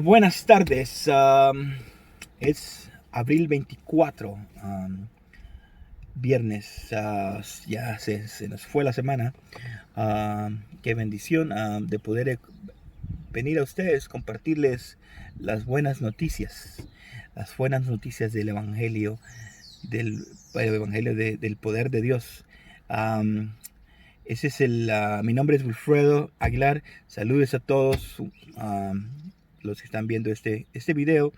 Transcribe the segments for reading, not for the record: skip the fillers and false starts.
Buenas tardes. Es abril 24, viernes. Ya se nos fue la semana. Qué bendición de poder venir a ustedes, compartirles las buenas noticias. Las buenas noticias del Evangelio, del Evangelio del poder de Dios. Um, Ese es mi nombre es Wilfredo Aguilar. Saludos a todos los que están viendo este video,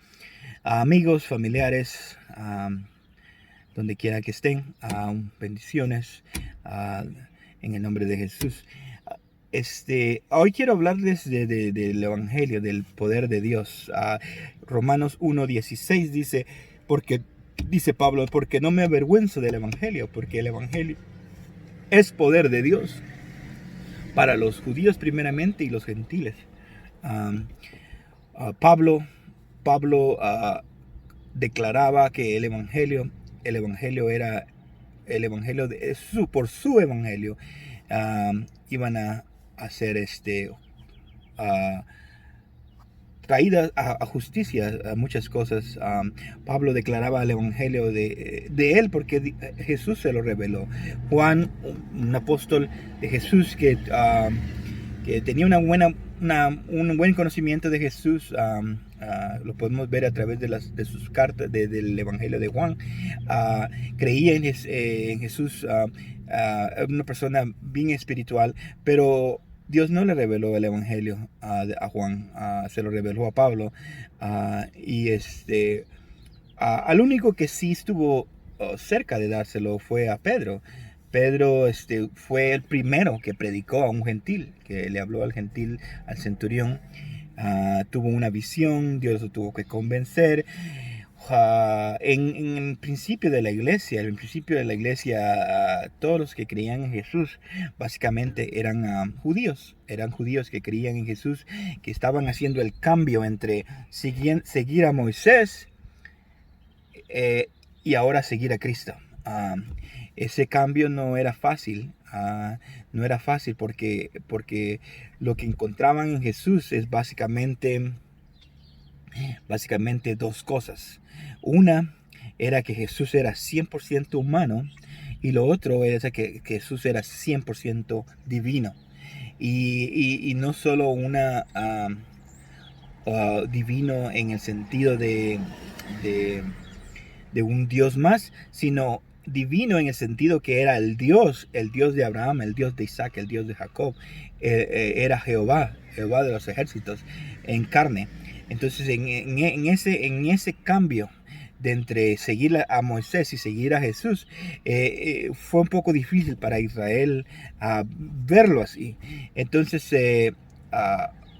a amigos, familiares, donde quiera que estén. Bendiciones uh, en el nombre de Jesús. Hoy quiero hablarles del Evangelio, del poder de Dios. Romanos 1:16 dice Pablo, porque no me avergüenzo del Evangelio, porque el Evangelio es poder de Dios para los judíos primeramente y los gentiles. Pablo declaraba que el evangelio era el evangelio por su evangelio iban a hacer traídas a justicia a muchas cosas. Pablo declaraba el evangelio de él porque Jesús se lo reveló. Juan, un apóstol de Jesús que tenía un buen conocimiento de Jesús, lo podemos ver a través de sus cartas del Evangelio de Juan. Creía en Jesús, una persona bien espiritual, pero Dios no le reveló el Evangelio a Juan, se lo reveló a Pablo. Al único que sí estuvo cerca de dárselo fue a Pedro. Pedro fue el primero que predicó a un gentil, que le habló al gentil, al centurión. Tuvo una visión, Dios lo tuvo que convencer. En el principio de la iglesia, todos los que creían en Jesús básicamente eran judíos que creían en Jesús, que estaban haciendo el cambio entre seguir a Moisés y ahora seguir a Cristo. Ese cambio no era fácil, porque lo que encontraban en Jesús es básicamente dos cosas. Una era que Jesús era 100% humano, y lo otro era que Jesús era 100% divino. Y no solo divino en el sentido de un Dios más, sino divino en el sentido que era el Dios de Abraham, el Dios de Isaac, el Dios de Jacob. Era Jehová de los ejércitos en carne. Entonces en ese cambio de entre seguir a Moisés y seguir a Jesús, fue un poco difícil para Israel verlo así. Entonces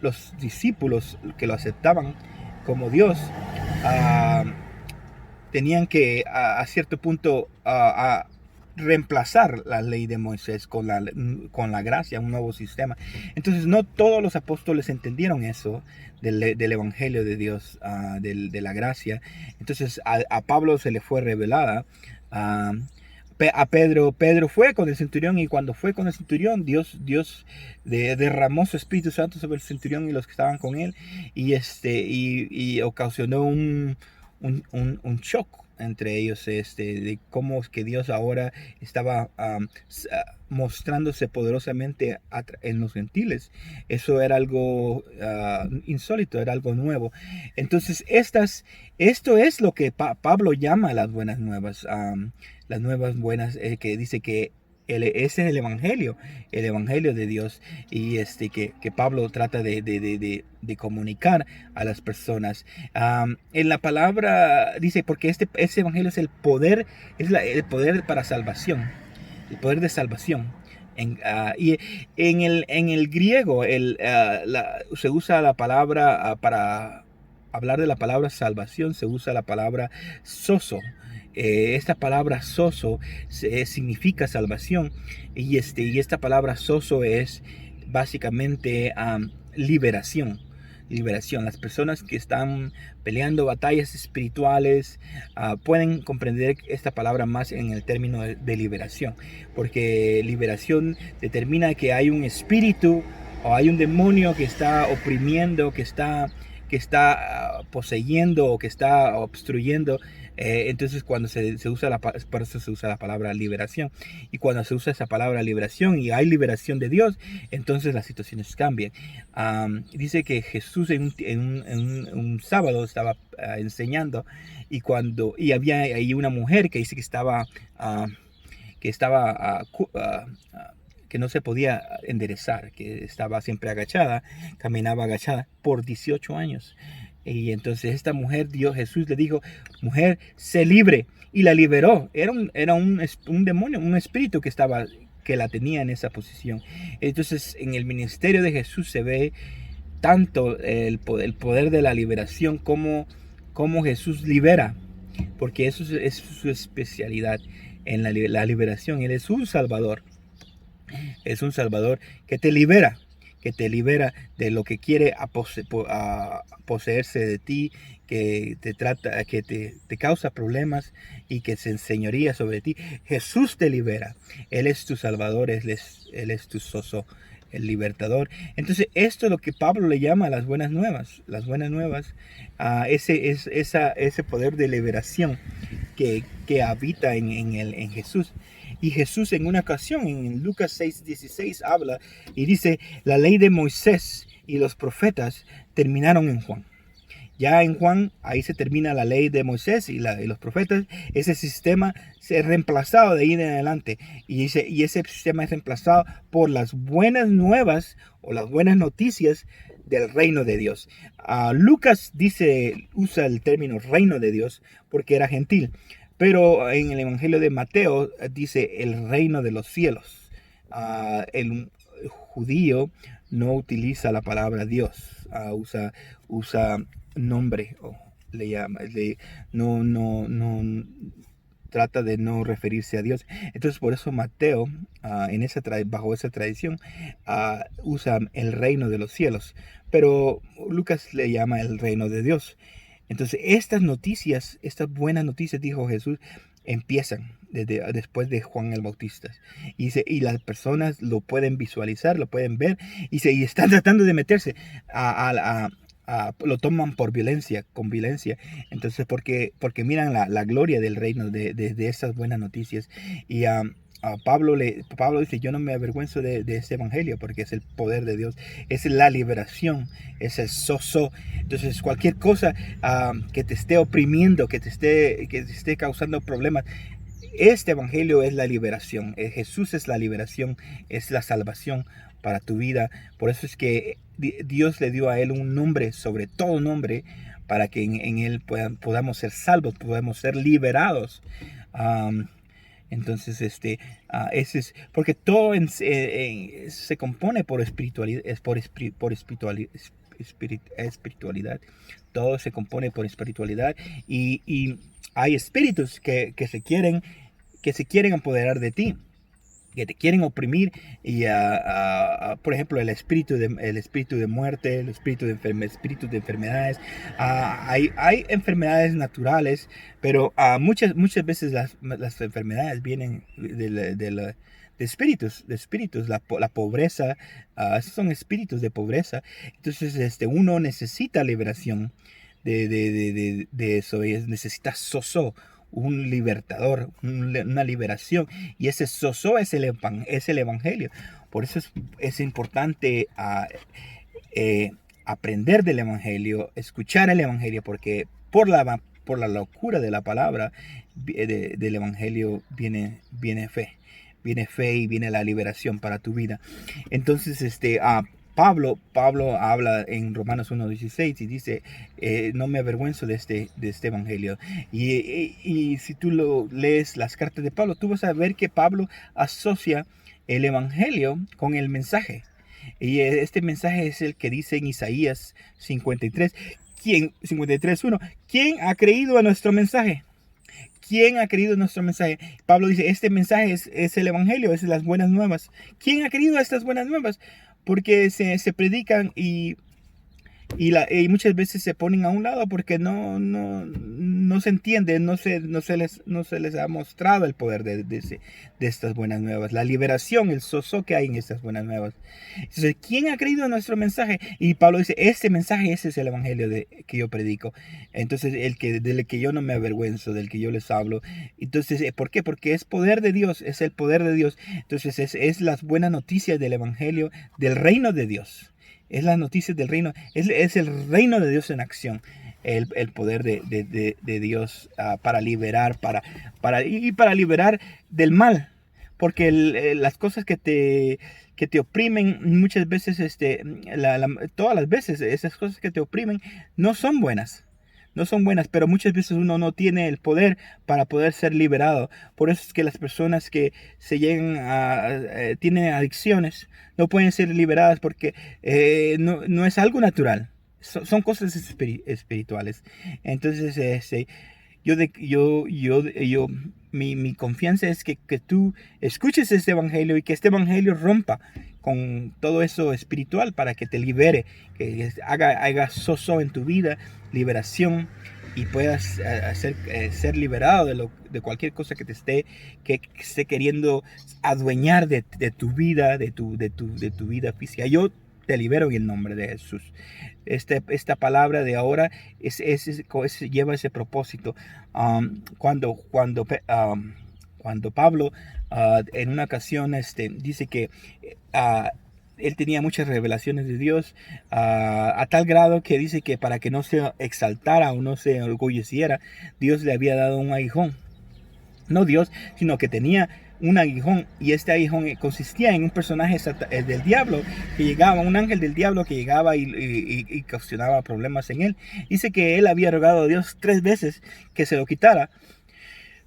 los discípulos que lo aceptaban como Dios tenían que a cierto punto reemplazar la ley de Moisés con la gracia, un nuevo sistema. Entonces no todos los apóstoles entendieron eso del evangelio de Dios, de la gracia. Entonces a Pablo se le fue revelada. A Pedro fue con el centurión, y cuando fue con el centurión, Dios derramó su Espíritu Santo sobre el centurión y los que estaban con él, y ocasionó un shock entre ellos, de cómo es que Dios ahora estaba mostrándose poderosamente en los gentiles. Eso era algo insólito, era algo nuevo. Entonces esto es lo que Pablo llama las buenas nuevas, las nuevas buenas, que dice que ese es el evangelio de Dios, y que Pablo trata de comunicar a las personas. En la palabra dice, porque ese evangelio es el poder, el poder para salvación, el poder de salvación. Y en el griego se usa la palabra, para hablar de la palabra salvación, se usa la palabra sozo. Esta palabra sozo significa salvación, y esta palabra sozo es básicamente liberación. Las personas que están peleando batallas espirituales pueden comprender esta palabra más en el término de liberación, porque liberación determina que hay un espíritu o hay un demonio que está oprimiendo, que que está poseyendo o que está obstruyendo. Entonces cuando se usa por eso se usa la palabra liberación. Y cuando se usa esa palabra liberación y hay liberación de Dios, entonces las situaciones cambian. Dice que Jesús en un sábado estaba enseñando y había ahí una mujer que dice que estaba que no se podía enderezar, que estaba siempre agachada, caminaba agachada por 18 años. Y entonces esta mujer, Jesús le dijo, mujer, sé libre. Y la liberó. Era un demonio, un espíritu que la tenía en esa posición. Entonces en el ministerio de Jesús se ve tanto el poder de la liberación como Jesús libera. Porque eso es su especialidad en la liberación. Él es un salvador. Es un salvador que te libera de lo que quiere poseerse de ti, que te causa problemas y que se enseñoría sobre ti. Jesús te libera. Él es tu salvador, Él es tu soso, el libertador. Entonces esto es lo que Pablo le llama las buenas nuevas. Las buenas nuevas, ese poder de liberación que habita en Jesús. Y Jesús en una ocasión, en Lucas 6:16, habla y dice, la ley de Moisés y los profetas terminaron en Juan. Ya en Juan, ahí se termina la ley de Moisés y los profetas. Ese sistema se ha reemplazado de ahí en adelante. Y ese sistema es reemplazado por las buenas nuevas o las buenas noticias del reino de Dios. Lucas usa el término reino de Dios porque era gentil. Pero en el Evangelio de Mateo dice el reino de los cielos. El judío no utiliza la palabra Dios, usa nombre, o le llama, no trata de no referirse a Dios. Entonces por eso Mateo, bajo esa tradición, usa el reino de los cielos. Pero Lucas le llama el reino de Dios. Entonces estas buenas noticias, dijo Jesús, empiezan después de Juan el Bautista. Y las personas lo pueden visualizar, lo pueden ver, y están tratando de meterse lo toman con violencia. Entonces, porque miran la gloria del reino de esas buenas noticias. Y Pablo dice, yo no me avergüenzo de este evangelio porque es el poder de Dios, es la liberación, es el soso. Entonces cualquier cosa que te esté oprimiendo, que te esté causando problemas, este evangelio es la liberación. Jesús es la liberación, es la salvación para tu vida. Por eso es que Dios le dio a él un nombre sobre todo nombre, para que en él podamos ser salvos, podamos ser liberados. Entonces, ese es porque todo se compone por espiritualidad, espiritualidad. Todo se compone por espiritualidad y hay espíritus que se quieren apoderar de ti, que te quieren oprimir. Y por ejemplo el espíritu de muerte, el espíritus de enfermedades. Hay enfermedades naturales, pero muchas veces las enfermedades vienen de espíritus, la pobreza. Esos son espíritus de pobreza. Entonces uno necesita liberación de eso. Necesita soso, un libertador, una liberación. Y ese soso es el evangelio. Por eso es importante aprender del evangelio, escuchar el evangelio, porque por la locura de la palabra del evangelio viene fe. Viene fe y viene la liberación para tu vida. Entonces, Pablo habla en Romanos 1:16 y dice, no me avergüenzo de este evangelio. Y si tú lees las cartas de Pablo, tú vas a ver que Pablo asocia el evangelio con el mensaje. Y este mensaje es el que dice en Isaías 53, 53:1, ¿quién ha creído a nuestro mensaje? ¿Quién ha querido nuestro mensaje? Pablo dice, este mensaje es el evangelio, es las buenas nuevas. ¿Quién ha querido estas buenas nuevas? Porque se predican y y muchas veces se ponen a un lado porque no se entiende, no se les ha mostrado el poder de estas buenas nuevas, la liberación, el sozo que hay en estas buenas nuevas. Entonces, ¿quién ha creído en nuestro mensaje? Y Pablo dice, este mensaje, ese es el evangelio que yo predico. Entonces, del que yo no me avergüenzo, del que yo les hablo. Entonces, ¿por qué? Porque es poder de Dios, es el poder de Dios. Entonces, es las buenas noticias del evangelio, del reino de Dios. Es las noticias del reino, es el reino de Dios en acción. El poder de Dios para liberar, para liberar del mal. Porque las cosas que te oprimen muchas veces, todas las veces, esas cosas que te oprimen no son buenas. No son buenas, pero muchas veces uno no tiene el poder para poder ser liberado. Por eso es que las personas que se llegan tienen adicciones, no pueden ser liberadas porque no es algo natural. Son cosas espirituales. Entonces, mi confianza es que tú escuches este evangelio y que este evangelio rompa con todo eso espiritual para que te libere, que haga sozo en tu vida, liberación, y puedas ser liberado de cualquier cosa que esté queriendo adueñar de tu vida, de tu vida física. Yo te libero en el nombre de Jesús. Esta palabra de ahora lleva ese propósito. Cuando Pablo en una ocasión dice que él tenía muchas revelaciones de Dios, a tal grado que dice que para que no se exaltara o no se enorgulleciera, Dios le había dado un aguijón. No Dios, sino que tenía un aguijón, y este aguijón consistía en un personaje del diablo que llegaba, un ángel del diablo que llegaba y causaba problemas en él. Dice que él había rogado a Dios 3 veces que se lo quitara,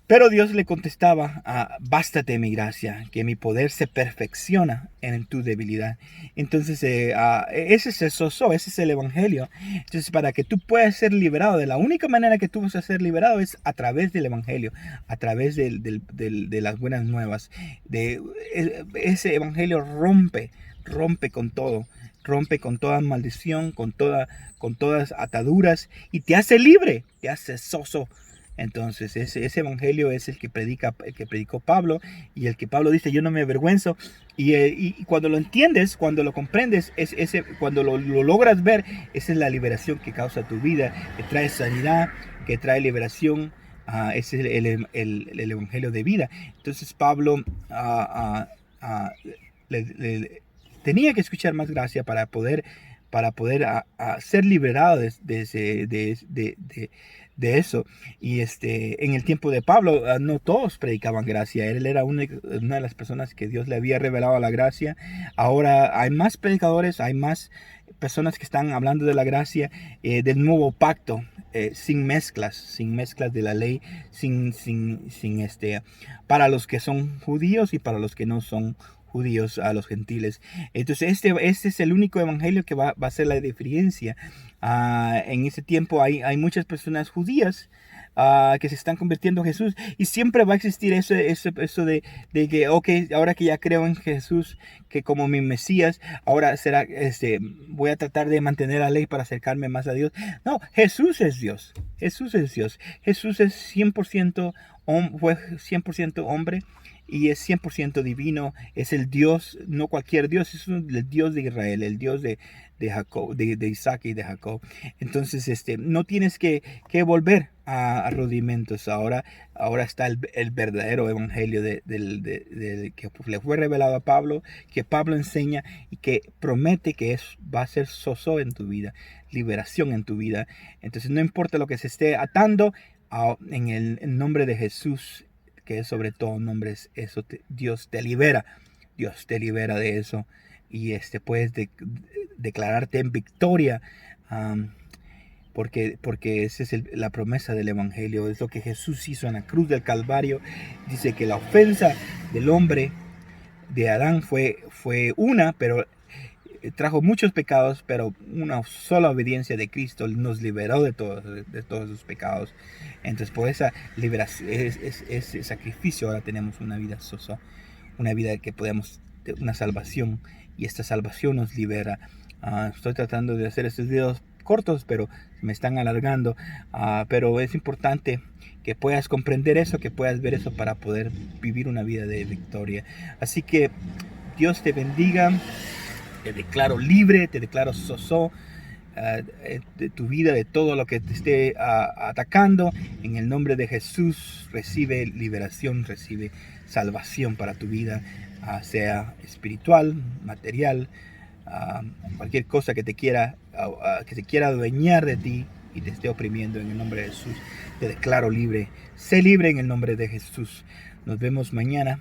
pero Dios le contestaba, bástate mi gracia, que mi poder se perfecciona en tu debilidad. Entonces, ese es el sozo, ese es el evangelio. Entonces, para que tú puedas ser liberado, de la única manera que tú vas a ser liberado es a través del evangelio, a través de las buenas nuevas. Ese evangelio rompe con todo. Rompe con toda maldición, con todas ataduras, y te hace libre, te hace sozo. Entonces ese evangelio es el que predicó Pablo, y el que Pablo dice, yo no me avergüenzo. Y cuando lo entiendes, cuando lo comprendes, cuando lo logras ver, esa es la liberación que causa tu vida, que trae sanidad, que trae liberación. Ese es el evangelio de vida. Entonces Pablo tenía que escuchar más gracia para poder ser liberado de eso. Y en el tiempo de Pablo, no todos predicaban gracia. Él era una de las personas que Dios le había revelado la gracia. Ahora hay más predicadores, hay más personas que están hablando de la gracia, del nuevo pacto, sin mezclas de la ley, para los que son judíos y para los que no son judíos, a los gentiles. Entonces este es el único evangelio que va a hacer la diferencia. En ese tiempo hay muchas personas judías que se están convirtiendo en Jesús, y siempre va a existir eso de que, ok, ahora que ya creo en Jesús, que como mi Mesías, ahora voy a tratar de mantener la ley para acercarme más a Dios. No, Jesús es Dios. Jesús es Dios. Jesús es 100%, fue 100% hombre, y es 100% divino. Es el Dios, no cualquier Dios, es el Dios de Israel, el Dios de Jacob, de Isaac y de Jacob. Entonces, no tienes que volver a rudimentos. Ahora está el verdadero evangelio que le fue revelado a Pablo, que Pablo enseña y que promete que va a ser sozo en tu vida, liberación en tu vida. Entonces, no importa lo que se esté atando, en el nombre de Jesús, que es sobre todo nombre, Dios te libera. Dios te libera de eso, y puedes declararte en victoria, porque esa es la promesa del evangelio. Es lo que Jesús hizo en la cruz del Calvario. Dice que la ofensa del hombre, de Adán, fue una, pero trajo muchos pecados, pero una sola obediencia de Cristo nos liberó de todos los pecados. Entonces, por esa liberación, ese sacrificio, ahora tenemos una vida sosa, una vida que podemos, una salvación, y esta salvación nos libera. Estoy tratando de hacer estos videos cortos, pero me están alargando. Pero es importante que puedas comprender eso, que puedas ver eso para poder vivir una vida de victoria. Así que Dios te bendiga, te declaro libre, te declaro sozo de tu vida, de todo lo que te esté atacando. En el nombre de Jesús, recibe liberación, recibe salvación para tu vida, sea espiritual, material, cualquier cosa que te quiera, que se quiera adueñar de ti y te esté oprimiendo. En el nombre de Jesús te declaro libre. Sé libre en el nombre de Jesús. Nos vemos mañana.